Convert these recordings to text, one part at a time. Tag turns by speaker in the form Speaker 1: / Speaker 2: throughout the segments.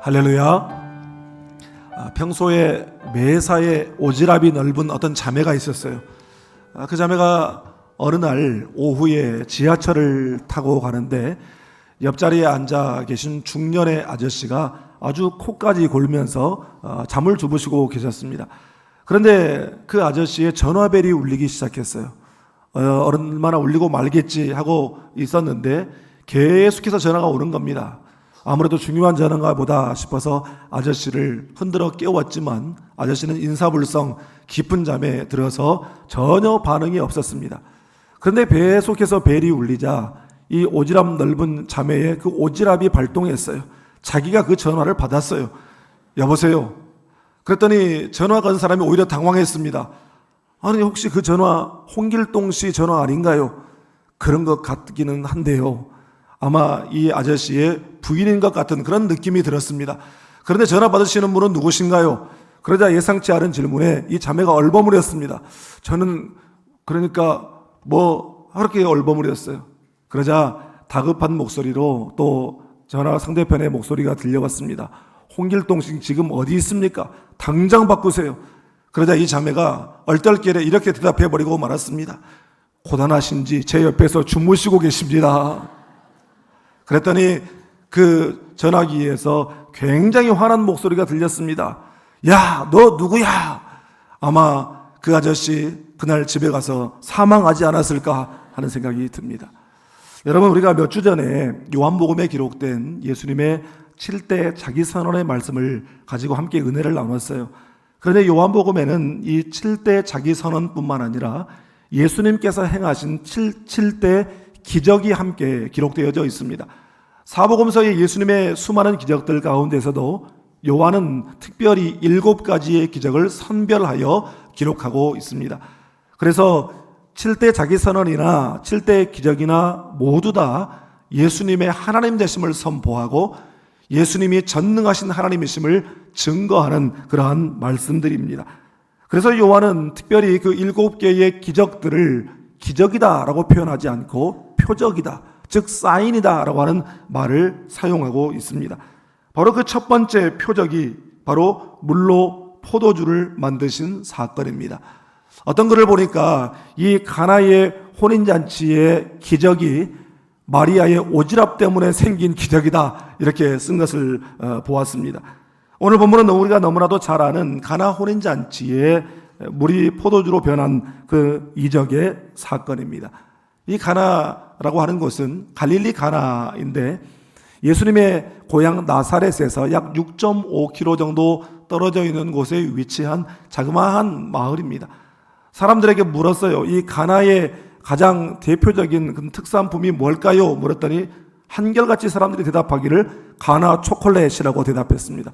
Speaker 1: 할렐루야. 평소에 매사에 오지랖이 넓은 어떤 자매가 있었어요. 그 자매가 어느 날 오후에 지하철을 타고 가는데 옆자리에 앉아 계신 중년의 아저씨가 아주 코까지 골면서 잠을 주무시고 계셨습니다. 그런데 그 아저씨의 전화벨이 울리기 시작했어요. 얼마나 울리고 말겠지 하고 있었는데 계속해서 전화가 오는 겁니다. 아무래도 중요한 전화인가 보다 싶어서 아저씨를 흔들어 깨웠지만 아저씨는 인사불성 깊은 잠에 들어서 전혀 반응이 없었습니다. 그런데 계속해서 벨이 울리자 이 오지랖 넓은 자매의 그 오지랖이 발동했어요. 자기가 그 전화를 받았어요. 여보세요. 그랬더니 전화 건 사람이 오히려 당황했습니다. 아니 혹시 그 전화 홍길동 씨 전화 아닌가요? 그런 것 같기는 한데요. 아마 이 아저씨의 부인인 것 같은 그런 느낌이 들었습니다. 그런데 전화 받으시는 분은 누구신가요? 그러자 예상치 않은 질문에 이 자매가 얼버무렸습니다. 저는 그러니까 그렇게 얼버무렸어요. 그러자 다급한 목소리로 또 전화 상대편의 목소리가 들려왔습니다. 홍길동 씨 지금 어디 있습니까? 당장 바꾸세요. 그러자 이 자매가 얼떨결에 이렇게 대답해버리고 말았습니다. 고단하신지 제 옆에서 주무시고 계십니다. 그랬더니 그 전화기에서 굉장히 화난 목소리가 들렸습니다. 야, 너 누구야? 아마 그 아저씨 그날 집에 가서 사망하지 않았을까 하는 생각이 듭니다. 여러분, 우리가 몇 주 전에 요한복음에 기록된 예수님의 7대 자기선언의 말씀을 가지고 함께 은혜를 나눴어요. 그런데 요한복음에는 이 7대 자기선언뿐만 아니라 예수님께서 행하신 7대 기적이 함께 기록되어져 있습니다. 사복음서의 예수님의 수많은 기적들 가운데서도 요한은 특별히 7가지의 기적을 선별하여 기록하고 있습니다. 그래서 7대 자기선언이나 7대 기적이나 모두 다 예수님의 하나님 되심을 선포하고 예수님이 전능하신 하나님이심을 증거하는 그러한 말씀들입니다. 그래서 요한은 특별히 그 7개의 기적들을 기적이다라고 표현하지 않고 표적이다, 즉 사인이다라고 하는 말을 사용하고 있습니다. 바로 그 첫 번째 표적이 바로 물로 포도주를 만드신 사건입니다. 어떤 글을 보니까 이 가나의 혼인잔치의 기적이 마리아의 오지랖 때문에 생긴 기적이다 이렇게 쓴 것을 보았습니다. 오늘 본문은 우리가 너무나도 잘 아는 가나 혼인잔치에 물이 포도주로 변한 그 이적의 사건입니다. 이 가나라고 하는 곳은 갈릴리 가나인데 예수님의 고향 나사렛에서 약 6.5km 정도 떨어져 있는 곳에 위치한 자그마한 마을입니다. 사람들에게 물었어요. 이 가나의 가장 대표적인 그 특산품이 뭘까요? 물었더니 한결같이 사람들이 대답하기를 가나 초콜릿이라고 대답했습니다.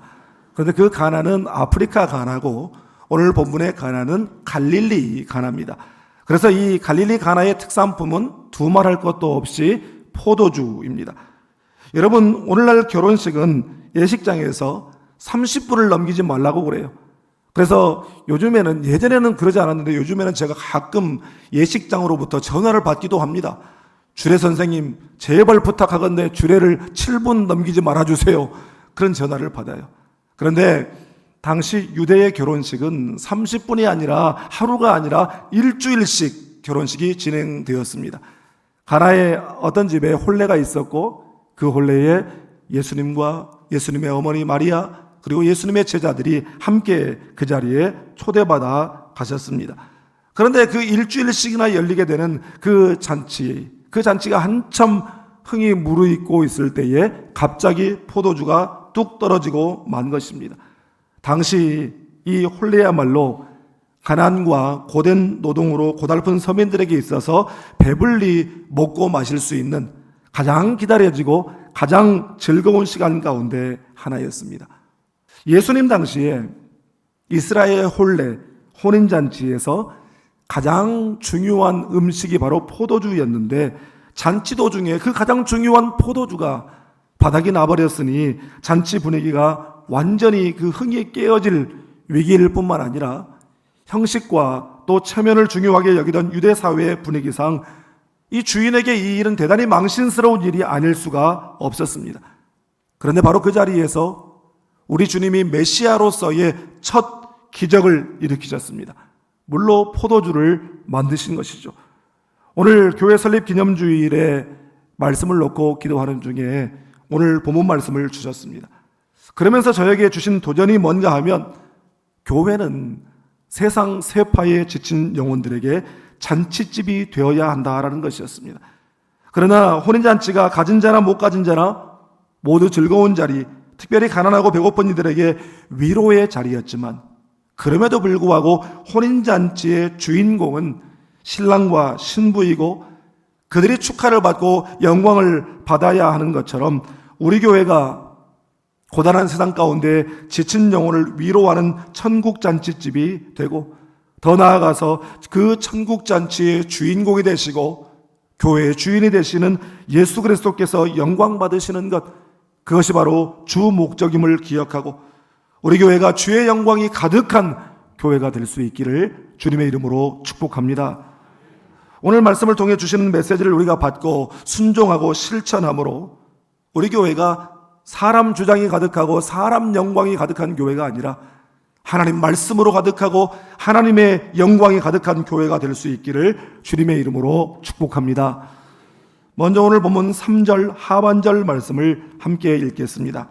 Speaker 1: 그런데 그 가나는 아프리카 가나고 오늘 본문의 가나는 갈릴리 가나입니다. 그래서 이 갈릴리 가나의 특산품은 두말할 것도 없이 포도주입니다. 여러분, 오늘날 결혼식은 예식장에서 30분을 넘기지 말라고 그래요. 그래서 요즘에는, 예전에는 그러지 않았는데 요즘에는 제가 가끔 예식장으로부터 전화를 받기도 합니다. 주례 선생님, 제발 부탁하건대 주례를 7분 넘기지 말아주세요. 그런 전화를 받아요. 그런데 당시 유대의 결혼식은 30분이 아니라 하루가 아니라 일주일씩 결혼식이 진행되었습니다. 가나에 어떤 집에 혼례가 있었고 그 혼례에 예수님과 예수님의 어머니 마리아 그리고 예수님의 제자들이 함께 그 자리에 초대받아 가셨습니다. 그런데 그 일주일씩이나 열리게 되는 그 잔치가 한참 흥이 무르익고 있을 때에 갑자기 포도주가 뚝 떨어지고 만 것입니다. 당시 이 혼례야말로 가난과 고된 노동으로 고달픈 서민들에게 있어서 배불리 먹고 마실 수 있는 가장 기다려지고 가장 즐거운 시간 가운데 하나였습니다. 예수님 당시에 이스라엘 혼례, 혼인잔치에서 가장 중요한 음식이 바로 포도주였는데 잔치 도중에 그 가장 중요한 포도주가 바닥이 나버렸으니 잔치 분위기가 완전히 그 흥이 깨어질 위기일 뿐만 아니라 형식과 또 체면을 중요하게 여기던 유대 사회의 분위기상 이 주인에게 이 일은 대단히 망신스러운 일이 아닐 수가 없었습니다. 그런데 바로 그 자리에서 우리 주님이 메시아로서의 첫 기적을 일으키셨습니다. 물로 포도주를 만드신 것이죠. 오늘 교회 설립 기념주일에 말씀을 놓고 기도하는 중에 오늘 본문 말씀을 주셨습니다. 그러면서 저에게 주신 도전이 뭔가 하면 교회는 세상 세파에 지친 영혼들에게 잔치집이 되어야 한다라는 것이었습니다. 그러나 혼인잔치가 가진 자나 못 가진 자나 모두 즐거운 자리, 특별히 가난하고 배고픈 이들에게 위로의 자리였지만 그럼에도 불구하고 혼인잔치의 주인공은 신랑과 신부이고 그들이 축하를 받고 영광을 받아야 하는 것처럼 우리 교회가 고단한 세상 가운데 지친 영혼을 위로하는 천국잔치집이 되고 더 나아가서 그 천국잔치의 주인공이 되시고 교회의 주인이 되시는 예수 그리스도께서 영광 받으시는 것, 그것이 바로 주 목적임을 기억하고 우리 교회가 주의 영광이 가득한 교회가 될 수 있기를 주님의 이름으로 축복합니다. 오늘 말씀을 통해 주시는 메시지를 우리가 받고 순종하고 실천함으로 우리 교회가 사람 주장이 가득하고 사람 영광이 가득한 교회가 아니라 하나님 말씀으로 가득하고 하나님의 영광이 가득한 교회가 될 수 있기를 주님의 이름으로 축복합니다. 먼저 오늘 본문 3절 하반절 말씀을 함께 읽겠습니다.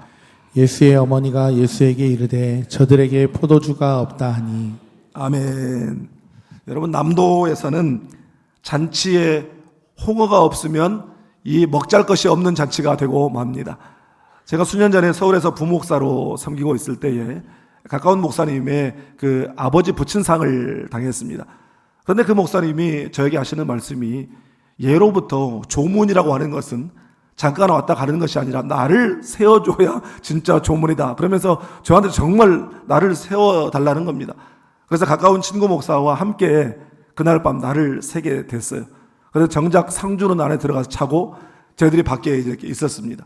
Speaker 2: 예수의 어머니가 예수에게 이르되 저들에게 포도주가 없다 하니.
Speaker 1: 아멘. 여러분, 남도에서는 잔치에 홍어가 없으면 이 먹잘 것이 없는 잔치가 되고 맙니다. 제가 수년 전에 서울에서 부목사로 섬기고 있을 때에 가까운 목사님의 그 아버지 부친상을 당했습니다. 그런데 그 목사님이 저에게 하시는 말씀이 예로부터 조문이라고 하는 것은 잠깐 왔다 가는 것이 아니라 나를 세워줘야 진짜 조문이다. 그러면서 저한테 정말 나를 세워달라는 겁니다. 그래서 가까운 친구 목사와 함께 그날 밤 나를 새게 됐어요. 그래서 정작 상주는 안에 들어가서 자고 저희들이 밖에 이렇게 있었습니다.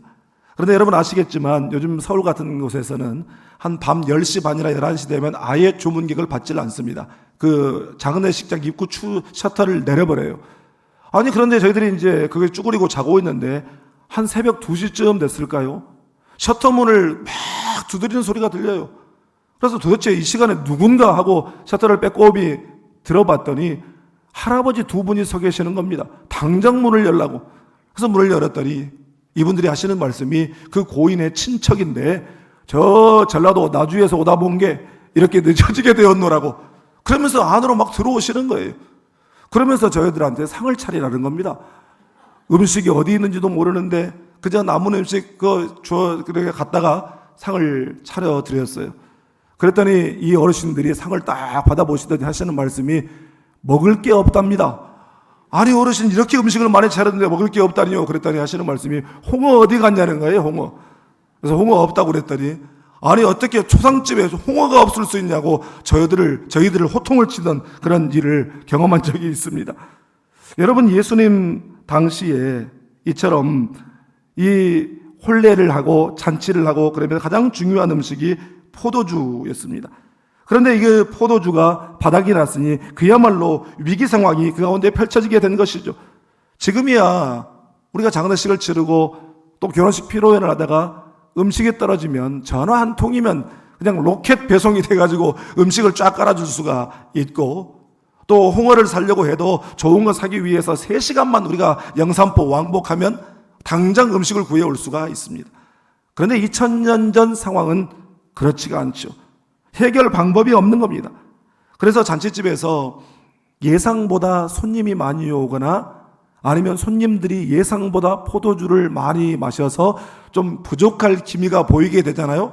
Speaker 1: 그런데 여러분 아시겠지만 요즘 서울 같은 곳에서는 한 밤 10시 반이나 11시 되면 아예 주문객을 받질 않습니다. 그 장례식장 입구 셔터를 내려버려요. 아니 그런데 저희들이 이제 그게 쭈그리고 자고 있는데 한 새벽 2시쯤 됐을까요? 셔터 문을 막 두드리는 소리가 들려요. 그래서 도대체 이 시간에 누군가 하고 셔터를 빼꼼히 들어봤더니 할아버지 두 분이 서 계시는 겁니다. 당장 문을 열라고. 그래서 문을 열었더니 이분들이 하시는 말씀이 그 고인의 친척인데 저 전라도 나주에서 오다 본 게 이렇게 늦어지게 되었노라고 그러면서 안으로 막 들어오시는 거예요. 그러면서 저희들한테 상을 차리라는 겁니다. 음식이 어디 있는지도 모르는데 그저 남은 음식 그렇게 갖다가 상을 차려 드렸어요. 그랬더니 이 어르신들이 상을 딱 받아보시더니 하시는 말씀이 먹을 게 없답니다. 아니 어르신 이렇게 음식을 많이 차렸는데 먹을 게 없다니요. 그랬더니 하시는 말씀이 홍어 어디 갔냐는 거예요. 홍어. 그래서 홍어 없다고 그랬더니 아니 어떻게 초상집에서 홍어가 없을 수 있냐고 저희들을 호통을 치던 그런 일을 경험한 적이 있습니다. 여러분 예수님 당시에 이처럼 이 혼례를 하고 잔치를 하고 그러면 가장 중요한 음식이 포도주였습니다. 그런데 이게 포도주가 바닥이 났으니 그야말로 위기 상황이 그 가운데 펼쳐지게 된 것이죠. 지금이야 우리가 장례식을 치르고 또 결혼식披露宴을 하다가 음식이 떨어지면 전화 한 통이면 그냥 로켓 배송이 돼가지고 음식을 쫙 깔아줄 수가 있고 또 홍어를 사려고 해도 좋은 거 사기 위해서 3시간만 우리가 영산포 왕복하면 당장 음식을 구해올 수가 있습니다. 그런데 2000년 전 상황은 그렇지가 않죠. 해결 방법이 없는 겁니다. 그래서 잔치집에서 예상보다 손님이 많이 오거나 아니면 손님들이 예상보다 포도주를 많이 마셔서 좀 부족할 기미가 보이게 되잖아요.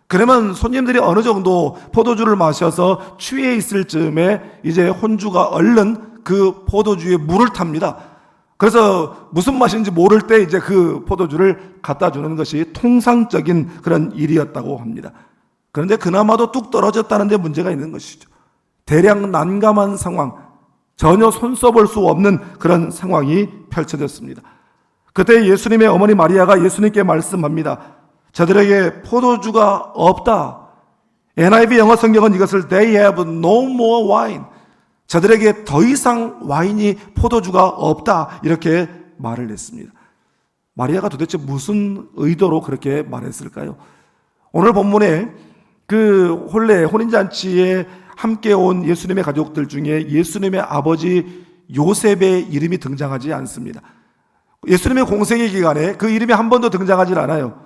Speaker 1: 그러면 손님들이 어느 정도 포도주를 마셔서 취해 있을 즈음에 이제 혼주가 얼른 그 포도주에 물을 탑니다. 그래서 무슨 맛인지 모를 때 이제 그 포도주를 갖다 주는 것이 통상적인 그런 일이었다고 합니다. 그런데 그나마도 뚝 떨어졌다는 데 문제가 있는 것이죠. 대량 난감한 상황, 전혀 손써볼 수 없는 그런 상황이 펼쳐졌습니다. 그때 예수님의 어머니 마리아가 예수님께 말씀합니다. 저들에게 포도주가 없다. NIV 영어 성경은 이것을 They have no more wine. 저들에게 더 이상 와인이 포도주가 없다. 이렇게 말을 했습니다. 마리아가 도대체 무슨 의도로 그렇게 말했을까요? 오늘 본문에 그 혼례 혼인잔치에 함께 온 예수님의 가족들 중에 예수님의 아버지 요셉의 이름이 등장하지 않습니다. 예수님의 공생의 기간에 그 이름이 한 번도 등장하지 않아요.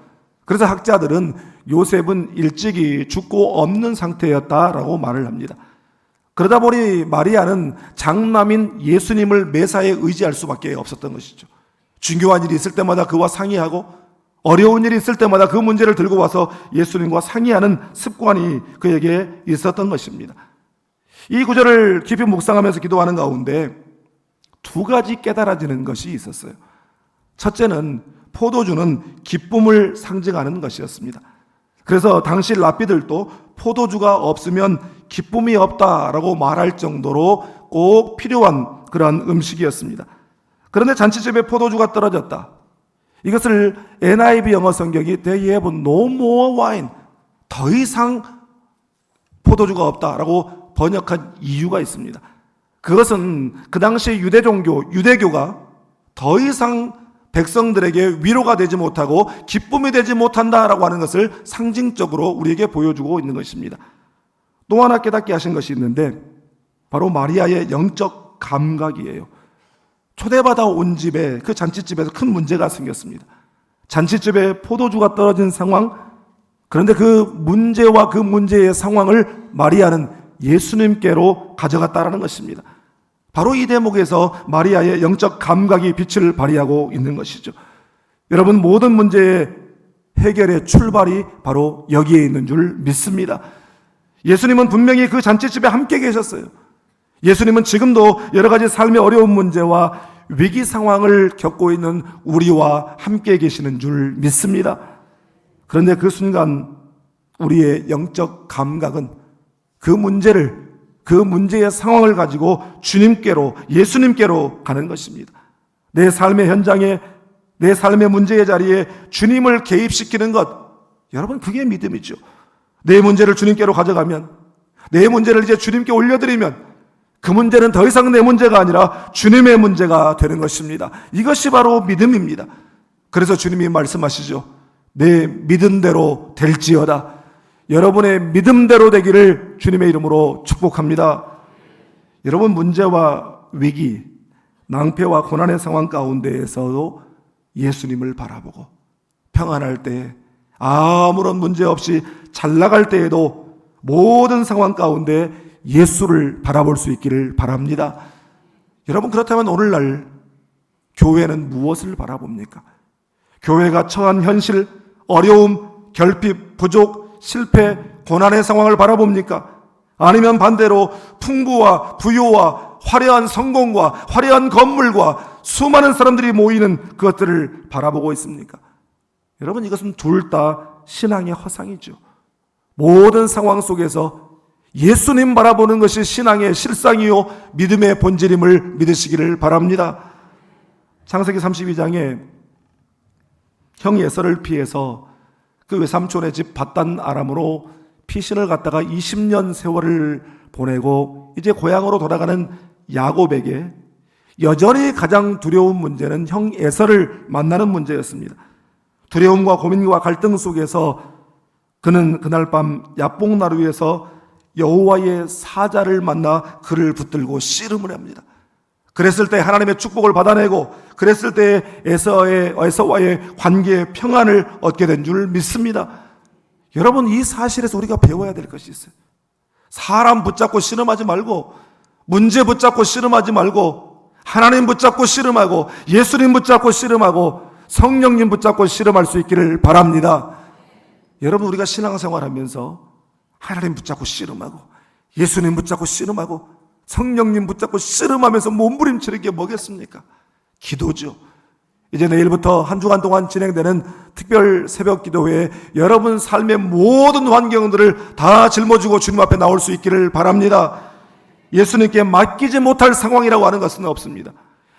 Speaker 1: 그래서 학자들은 요셉은 일찍이 죽고 없는 상태였다라고 말을 합니다. 그러다 보니 마리아는 장남인 예수님을 매사에 의지할 수밖에 없었던 것이죠. 중요한 일이 있을 때마다 그와 상의하고 어려운 일이 있을 때마다 그 문제를 들고 와서 예수님과 상의하는 습관이 그에게 있었던 것입니다. 이 구절을 깊이 묵상하면서 기도하는 가운데 두 가지 깨달아지는 것이 있었어요. 첫째는 포도주는 기쁨을 상징하는 것이었습니다. 그래서 당시 랍비들도 포도주가 없으면 기쁨이 없다라고 말할 정도로 꼭 필요한 그런 음식이었습니다. 그런데 잔치집에 포도주가 떨어졌다. 이것을 NIV 영어 성경이 They have no more wine, 더 이상 포도주가 없다라고 번역한 이유가 있습니다. 그것은 그 당시 유대교가 더 이상 백성들에게 위로가 되지 못하고 기쁨이 되지 못한다라고 하는 것을 상징적으로 우리에게 보여주고 있는 것입니다. 또 하나 깨닫게 하신 것이 있는데 바로 마리아의 영적 감각이에요. 초대받아 온 집에, 그 잔치집에서 큰 문제가 생겼습니다. 잔치집에 포도주가 떨어진 상황, 그런데 그 문제와 그 문제의 상황을 마리아는 예수님께로 가져갔다라는 것입니다. 바로 이 대목에서 마리아의 영적 감각이 빛을 발휘하고 있는 것이죠. 여러분, 모든 문제의 해결의 출발이 바로 여기에 있는 줄 믿습니다. 예수님은 분명히 그 잔치집에 함께 계셨어요. 예수님은 지금도 여러 가지 삶의 어려운 문제와 위기 상황을 겪고 있는 우리와 함께 계시는 줄 믿습니다. 그런데 그 순간 우리의 영적 감각은 그 문제의 상황을 가지고 주님께로, 예수님께로 가는 것입니다. 내 삶의 현장에, 내 삶의 문제의 자리에 주님을 개입시키는 것, 여러분, 그게 믿음이죠. 내 문제를 주님께로 가져가면, 내 문제를 이제 주님께 올려드리면 그 문제는 더 이상 내 문제가 아니라 주님의 문제가 되는 것입니다. 이것이 바로 믿음입니다. 그래서 주님이 말씀하시죠. 내 믿은 대로 될지어다. 여러분의 믿음대로 되기를 주님의 이름으로 축복합니다. 여러분, 문제와 위기, 낭패와 고난의 상황 가운데에서도 예수님을 바라보고 평안할 때, 아무런 문제 없이 잘 나갈 때에도 모든 상황 가운데 예수를 바라볼 수 있기를 바랍니다. 여러분, 그렇다면 오늘날 교회는 무엇을 바라봅니까? 교회가 처한 현실, 어려움, 결핍, 부족, 실패, 고난의 상황을 바라봅니까? 아니면 반대로 풍부와 부요와 화려한 성공과 화려한 건물과 수많은 사람들이 모이는 그것들을 바라보고 있습니까? 여러분, 이것은 둘 다 신앙의 허상이죠. 모든 상황 속에서 예수님 바라보는 것이 신앙의 실상이요 믿음의 본질임을 믿으시기를 바랍니다. 창세기 32장에 형 예서를 피해서 그 외삼촌의 집 밧단 아람으로 피신을 갔다가 20년 세월을 보내고 이제 고향으로 돌아가는 야곱에게 여전히 가장 두려운 문제는 형 에서를 만나는 문제였습니다. 두려움과 고민과 갈등 속에서 그는 그날 밤 야복나루에서 여호와의 사자를 만나 그를 붙들고 씨름을 합니다. 그랬을 때 하나님의 축복을 받아내고 그랬을 때 에서와의 관계의 평안을 얻게 된 줄 믿습니다. 여러분, 이 사실에서 우리가 배워야 될 것이 있어요. 사람 붙잡고 씨름하지 말고, 문제 붙잡고 씨름하지 말고, 하나님 붙잡고 씨름하고, 예수님 붙잡고 씨름하고, 성령님 붙잡고 씨름할 수 있기를 바랍니다. 여러분, 우리가 신앙생활하면서 하나님 붙잡고 씨름하고, 예수님 붙잡고 씨름하고, 성령님 붙잡고 씨름하면서 몸부림치는 게 뭐겠습니까? 기도죠. 이제 내일부터 한 주간 동안 진행되는 특별 새벽 기도회에 여러분 삶의 모든 환경들을 다 짊어지고 주님 앞에 나올 수 있기를 바랍니다. 예수님께 맡기지 못할 상황이라고 하는 것은 없습니다.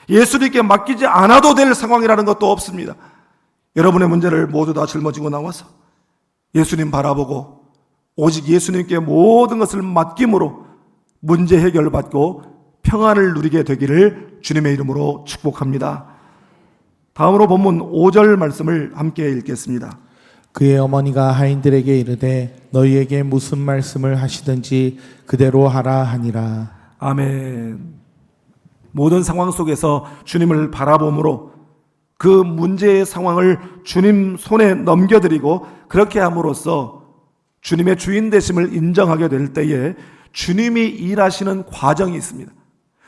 Speaker 1: 예수님께 맡기지 않아도 될 상황이라는 것도 없습니다. 여러분의 문제를 모두 다 짊어지고 나와서 예수님 바라보고 오직 예수님께 모든 것을 맡김으로 문제 해결받고 평안을 누리게 되기를 주님의 이름으로 축복합니다. 다음으로 본문 5절 말씀을 함께 읽겠습니다.
Speaker 2: 그의 어머니가 하인들에게 이르되 너희에게 무슨 말씀을 하시든지 그대로 하라 하니라.
Speaker 1: 아멘. 모든 상황 속에서 주님을 바라봄으로 그 문제의 상황을 주님 손에 넘겨드리고 그렇게 함으로써 주님의 주인 되심을 인정하게 될 때에 주님이 일하시는 과정이 있습니다.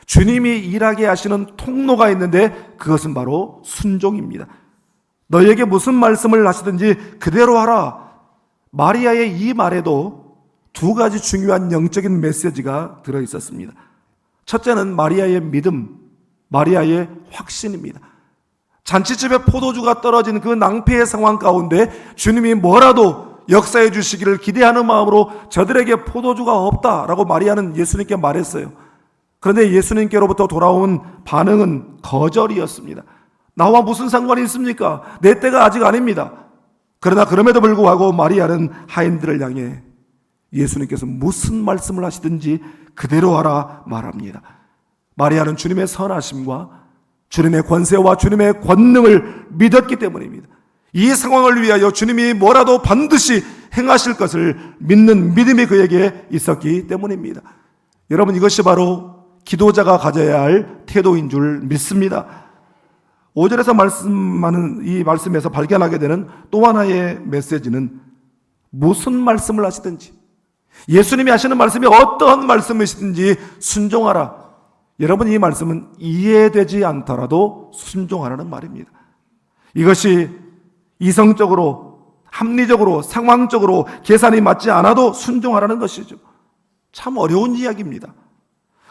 Speaker 1: 주님이 일하게 하시는 통로가 있는데 그것은 바로 순종입니다. 너희에게 무슨 말씀을 하시든지 그대로 하라. 마리아의 이 말에도 두 가지 중요한 영적인 메시지가 들어있었습니다. 첫째는 마리아의 믿음, 마리아의 확신입니다. 잔치집에 포도주가 떨어진 그 낭패의 상황 가운데 주님이 뭐라도 역사해 주시기를 기대하는 마음으로 저들에게 포도주가 없다라고 마리아는 예수님께 말했어요. 그런데 예수님께로부터 돌아온 반응은 거절이었습니다. 나와 무슨 상관이 있습니까? 내 때가 아직 아닙니다. 그러나 그럼에도 불구하고 마리아는 하인들을 향해 예수님께서 무슨 말씀을 하시든지 그대로 하라 말합니다. 마리아는 주님의 선하심과 주님의 권세와 주님의 권능을 믿었기 때문입니다. 이 상황을 위하여 주님이 뭐라도 반드시 행하실 것을 믿는 믿음이 그에게 있었기 때문입니다. 여러분, 이것이 바로 기도자가 가져야 할 태도인 줄 믿습니다. 5절에서 말씀하는 이 말씀에서 발견하게 되는 또 하나의 메시지는 무슨 말씀을 하시든지 예수님이 하시는 말씀이 어떠한 말씀이시든지 순종하라. 여러분, 이 말씀은 이해되지 않더라도 순종하라는 말입니다. 이것이 이성적으로, 합리적으로, 상황적으로 계산이 맞지 않아도 순종하라는 것이죠. 참 어려운 이야기입니다.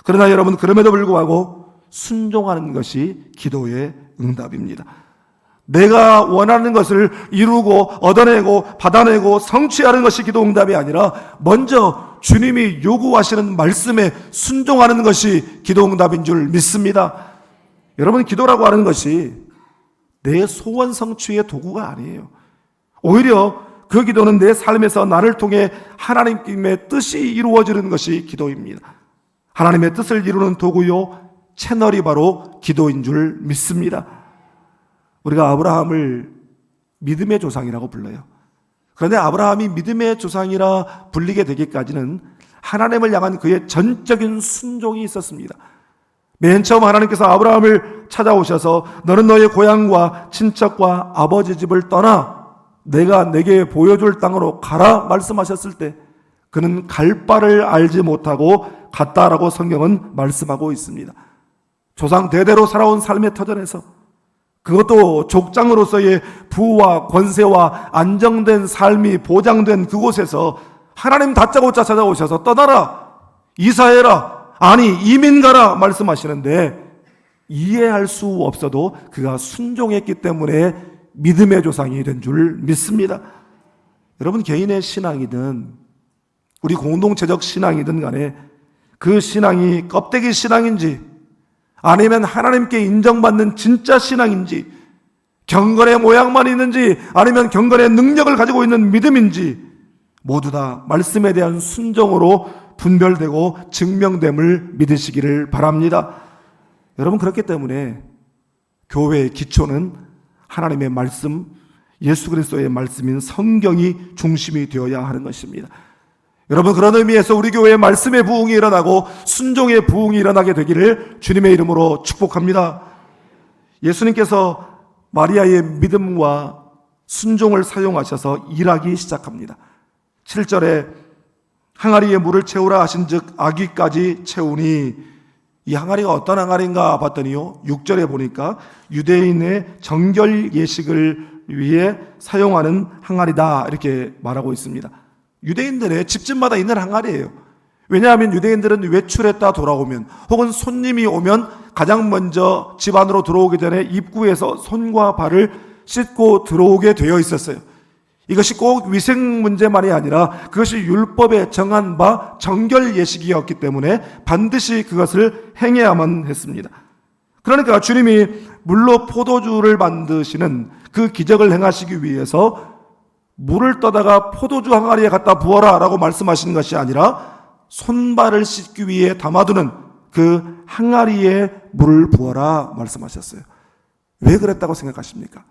Speaker 1: 그러나 여러분, 그럼에도 불구하고 순종하는 것이 기도의 응답입니다. 내가 원하는 것을 이루고 얻어내고 받아내고 성취하는 것이 기도 응답이 아니라 먼저 주님이 요구하시는 말씀에 순종하는 것이 기도 응답인 줄 믿습니다. 여러분, 기도라고 하는 것이 내 소원 성취의 도구가 아니에요. 오히려 그 기도는 내 삶에서 나를 통해 하나님의 뜻이 이루어지는 것이 기도입니다. 하나님의 뜻을 이루는 도구요 채널이 바로 기도인 줄 믿습니다. 우리가 아브라함을 믿음의 조상이라고 불러요. 그런데 아브라함이 믿음의 조상이라 불리게 되기까지는 하나님을 향한 그의 전적인 순종이 있었습니다. 맨 처음 하나님께서 아브라함을 찾아오셔서 너는 너의 고향과 친척과 아버지 집을 떠나 내가 내게 보여줄 땅으로 가라 말씀하셨을 때 그는 갈 바를 알지 못하고 갔다라고 성경은 말씀하고 있습니다. 조상 대대로 살아온 삶의 터전에서 그것도 족장으로서의 부와 권세와 안정된 삶이 보장된 그곳에서 하나님 다짜고짜 찾아오셔서 떠나라, 이사해라, 아니 이민 가라 말씀하시는데 이해할 수 없어도 그가 순종했기 때문에 믿음의 조상이 된 줄 믿습니다. 여러분, 개인의 신앙이든 우리 공동체적 신앙이든 간에 그 신앙이 껍데기 신앙인지 아니면 하나님께 인정받는 진짜 신앙인지, 경건의 모양만 있는지 아니면 경건의 능력을 가지고 있는 믿음인지 모두 다 말씀에 대한 순종으로 분별되고 증명됨을 믿으시기를 바랍니다. 여러분, 그렇기 때문에 교회의 기초는 하나님의 말씀, 예수 그리스도의 말씀인 성경이 중심이 되어야 하는 것입니다. 여러분, 그런 의미에서 우리 교회에 말씀의 부흥이 일어나고 순종의 부흥이 일어나게 되기를 주님의 이름으로 축복합니다. 예수님께서 마리아의 믿음과 순종을 사용하셔서 일하기 시작합니다. 7절에 항아리에 물을 채우라 하신즉 아귀까지 채우니, 이 항아리가 어떤 항아리인가 봤더니요 6절에 보니까 유대인의 정결 예식을 위해 사용하는 항아리다 이렇게 말하고 있습니다. 유대인들의 집집마다 있는 항아리예요. 왜냐하면 유대인들은 외출했다 돌아오면 혹은 손님이 오면 가장 먼저 집 안으로 들어오기 전에 입구에서 손과 발을 씻고 들어오게 되어 있었어요. 이것이 꼭 위생 문제만이 아니라 그것이 율법에 정한 바 정결 예식이었기 때문에 반드시 그것을 행해야만 했습니다. 그러니까 주님이 물로 포도주를 만드시는 그 기적을 행하시기 위해서 물을 떠다가 포도주 항아리에 갖다 부어라 라고 말씀하시는 것이 아니라 손발을 씻기 위해 담아두는 그 항아리에 물을 부어라 말씀하셨어요. 왜 그랬다고 생각하십니까?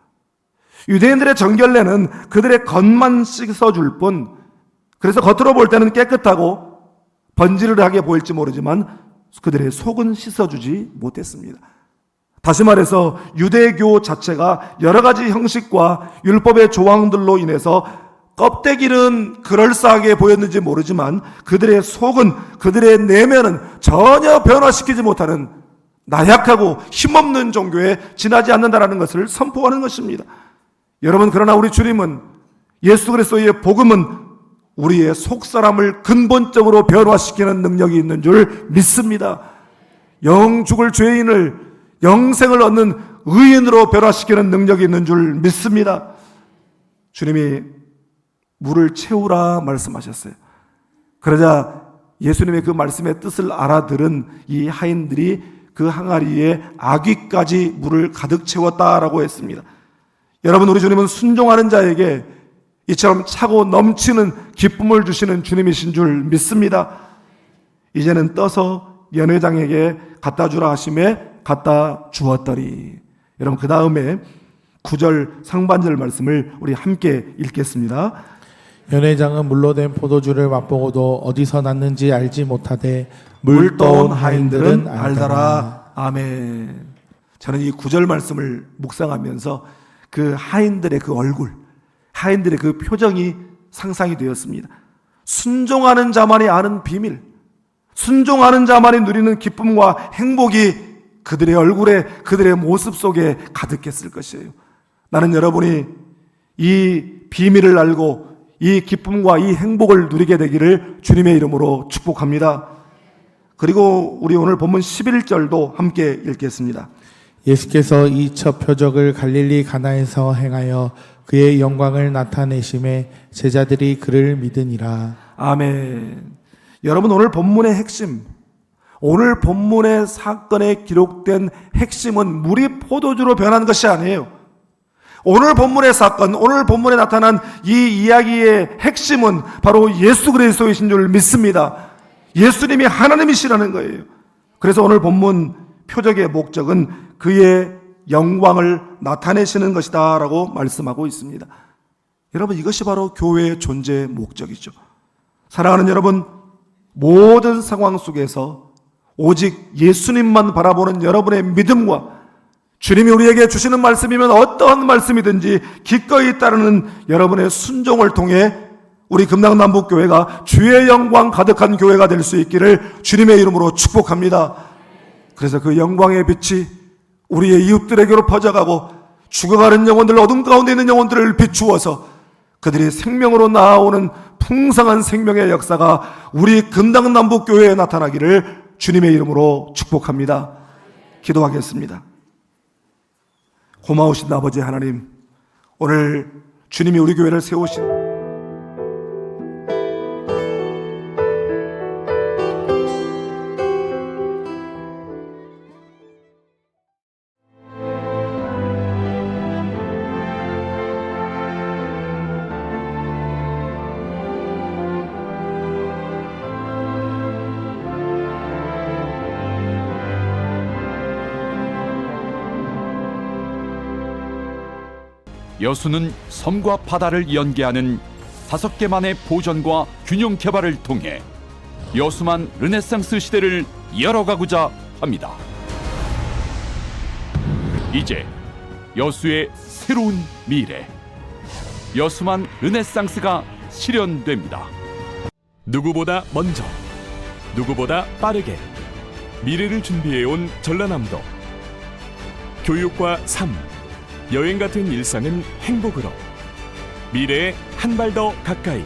Speaker 1: 유대인들의 정결례는 그들의 겉만 씻어줄 뿐, 그래서 겉으로 볼 때는 깨끗하고 번지르르하게 보일지 모르지만 그들의 속은 씻어주지 못했습니다. 다시 말해서 유대교 자체가 여러 가지 형식과 율법의 조항들로 인해서 껍데기는 그럴싸하게 보였는지 모르지만 그들의 속은, 그들의 내면은 전혀 변화시키지 못하는 나약하고 힘없는 종교에 지나지 않는다라는 것을 선포하는 것입니다. 여러분, 그러나 우리 주님은, 예수 그리스도의 복음은 우리의 속사람을 근본적으로 변화시키는 능력이 있는 줄 믿습니다. 영 죽을 죄인을 영생을 얻는 의인으로 변화시키는 능력이 있는 줄 믿습니다. 주님이 물을 채우라 말씀하셨어요. 그러자 예수님의 그 말씀의 뜻을 알아들은 이 하인들이 그 항아리에 아귀까지 물을 가득 채웠다라고 했습니다. 여러분, 우리 주님은 순종하는 자에게 이처럼 차고 넘치는 기쁨을 주시는 주님이신 줄 믿습니다. 이제는 떠서 연회장에게 갖다 주라 하심에 갖다 주었더니. 여러분, 그 다음에 9절 상반절 말씀을 우리 함께 읽겠습니다.
Speaker 2: 연회장은 물로 된 포도주를 맛보고도 어디서 났는지 알지 못하되 물 떠온 하인들은 알더라.
Speaker 1: 아멘. 저는 이 9절 말씀을 묵상하면서 그 하인들의 그 얼굴, 하인들의 그 표정이 상상이 되었습니다. 순종하는 자만이 아는 비밀, 순종하는 자만이 누리는 기쁨과 행복이 그들의 얼굴에, 그들의 모습 속에 가득했을 것이에요. 나는 여러분이 이 비밀을 알고 이 기쁨과 이 행복을 누리게 되기를 주님의 이름으로 축복합니다. 그리고 우리 오늘 본문 11절도 함께 읽겠습니다.
Speaker 2: 예수께서 이 첫 표적을 갈릴리 가나에서 행하여 그의 영광을 나타내심에 제자들이 그를 믿으니라.
Speaker 1: 아멘. 여러분, 오늘 본문의 핵심, 오늘 본문의 사건에 기록된 핵심은 물이 포도주로 변한 것이 아니에요. 오늘 본문의 사건, 오늘 본문에 나타난 이 이야기의 핵심은 바로 예수 그리스도이신 줄 믿습니다. 예수님이 하나님이시라는 거예요. 그래서 오늘 본문 표적의 목적은 그의 영광을 나타내시는 것이다 라고 말씀하고 있습니다. 여러분, 이것이 바로 교회의 존재의 목적이죠. 사랑하는 여러분, 모든 상황 속에서 오직 예수님만 바라보는 여러분의 믿음과 주님이 우리에게 주시는 말씀이면 어떠한 말씀이든지 기꺼이 따르는 여러분의 순종을 통해 우리 금남남북교회가 주의 영광 가득한 교회가 될 수 있기를 주님의 이름으로 축복합니다. 그래서 그 영광의 빛이 우리의 이웃들에게로 퍼져가고 죽어가는 영혼들, 어둠 가운데 있는 영혼들을 비추어서 그들이 생명으로 나아오는 풍성한 생명의 역사가 우리 금당남북교회에 나타나기를 주님의 이름으로 축복합니다. 기도하겠습니다. 고마우신 아버지 하나님, 오늘 주님이 우리 교회를 세우신
Speaker 3: 여수는 섬과 바다를 연계하는 5개만의 보전과 균형 개발을 통해 여수만 르네상스 시대를 열어가고자 합니다. 이제 여수의 새로운 미래, 여수만 르네상스가 실현됩니다.
Speaker 4: 누구보다 먼저, 누구보다 빠르게 미래를 준비해온 전라남도. 교육과 삶, 여행 같은 일상은 행복으로, 미래에 한 발 더 가까이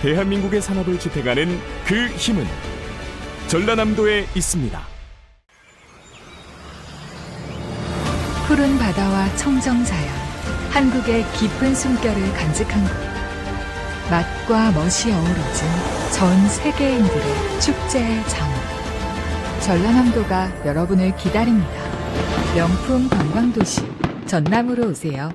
Speaker 4: 대한민국의 산업을 지탱하는 그 힘은 전라남도에 있습니다.
Speaker 5: 푸른 바다와 청정자연, 한국의 깊은 숨결을 간직한 곳. 맛과 멋이 어우러진 전 세계인들의 축제의 장원. 전라남도가 여러분을 기다립니다. 명품 관광도시 전남으로 오세요.